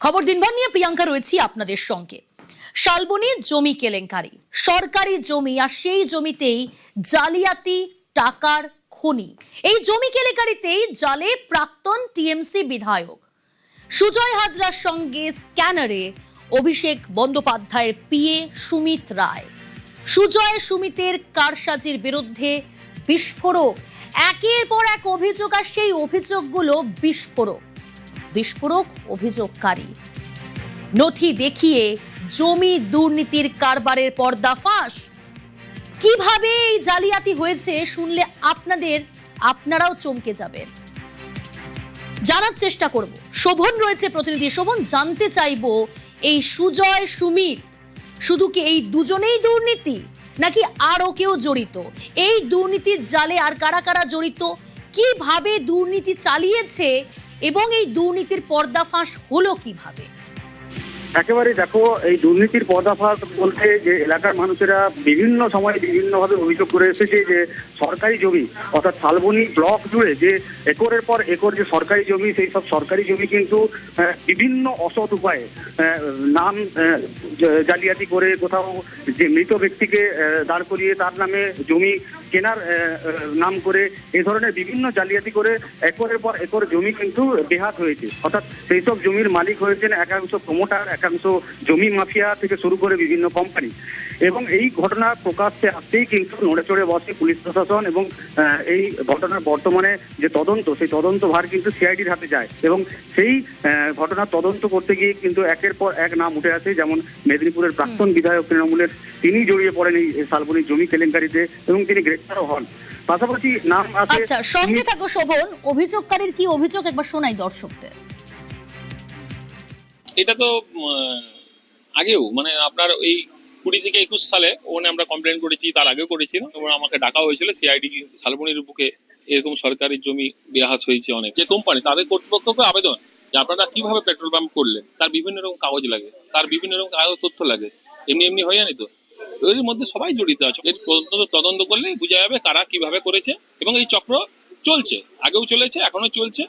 খবর দিনভর নিয়ে প্রিয়াঙ্কা রয়েছি আপনাদের সঙ্গে। শালবনীর জমি কেলেঙ্কারি, সরকারি জমি আর সেই জমিতেই জালিয়াতি টাকার খনি। এই জমি কেলেঙ্কারিতেই জালে প্রাক্তন টিএমসি বিধায়ক সুজয় হাজরার সঙ্গে স্ক্যানারে অভিষেক বন্দ্যোপাধ্যায়ের পিএ সুমিত রায়। সুজয় সুমিতের কারসাজির বিরুদ্ধে বিস্ফোরক, একের পর এক অভিযোগ, আর সেই অভিযোগগুলো বিস্ফোরক অভিযোগকারী নথি দেখিয়ে জমি দুর্নীতির কারবারের পর্দাফাঁস। কিভাবে এই জালিয়াতি হয়েছে শুনলে আপনারাও চমকে যাবেন। জানার চেষ্টা করব, শোভন রয়েছে প্রতিনিধি। শোভন, জানতে চাইবো এই সুজয় সুমিত শুধু কি এই দুজনেই দুর্নীতি, নাকি আরো কেউ জড়িত? এই দুর্নীতির জালে আর কারা কারা জড়িত, কিভাবে দুর্নীতি চালিয়েছে এবং এই দুর্নীতির পর্দাফাঁস হলো কিভাবে? একেবারে দেখো, এই দুর্নীতির পর্দাফাঁস বলতে যে এলাকার মানুষেরা বিভিন্ন সময় বিভিন্নভাবে অভিযোগ করে এসেছে যে সরকারি জমি অর্থাৎ শালবনী ব্লক জুড়ে যে একরের পর একর যে সরকারি জমি, সেই সব সরকারি জমি কিন্তু বিভিন্ন অসৎ উপায়ে নাম জালিয়াতি করে কোথাও যে মৃত ব্যক্তিকে দাঁড় করিয়ে তার নামে জমি কেনার নাম করে এ ধরনের বিভিন্ন জালিয়াতি করে একরের পর একর জমি কিন্তু বেহাত হয়েছে। অর্থাৎ সেই সব জমির মালিক হয়েছেন একাংশ প্রমোটার, একাংশ জমি মাফিয়া থেকে শুরু করে বিভিন্ন কোম্পানি। এবং এই ঘটনা প্রকাশ্যে আসতেই কিন্তু নড়ে চড়ে বসে পুলিশ প্রশাসন এবং এই ঘটনার বর্তমানে যে তদন্ত, সেই তদন্ত ভার কিন্তু সিআইডির হাতে যায়। এবং সেই ঘটনার তদন্ত করতে গিয়ে কিন্তু একের পর এক নাম উঠে আসে, যেমন মেদিনীপুরের প্রাক্তন বিধায়ক তৃণমূলের, তিনি জড়িয়ে পড়েন এই শালবনীর জমি কেলেঙ্কারিতে এবং তিনি গ্রেপ্তারও হন। পাশাপাশি নাম আছে। আচ্ছা, সঙ্গে থাকো শোভন। অভিযোগকারীর কি অভিযোগ একবার শোনাই দর্শকদের। এটা তো আগেও মানে আপনার এই 20 থেকে 21 সালে ওখানে আমরা কমপ্লেন করেছি, তার আগেও করেছিলাম এবং আমাকে ডাকা হয়েছিল সিআইডি শালবনীর বুকে এরকম সরকারি জমি বেহাত হয়েছে অনেক। যে কোম্পানি তাদের কর্তৃপক্ষকে আবেদন যে আপনারা কিভাবে পেট্রোল পাম্প করলেন, তার বিভিন্ন রকম কাগজ লাগে, তার বিভিন্ন রকম কাগজ তথ্য লাগে, এমনি হয়ে জানি তো এর মধ্যে সবাই জড়িত আছে। এর তদন্ত করলে বোঝা যাবে কারা কিভাবে করেছে। এবং এই চক্র চলছে, আগেও চলেছে, এখনো চলছে।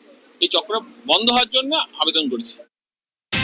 এই চক্র বন্ধ হওয়ার জন্য আবেদন করেছি।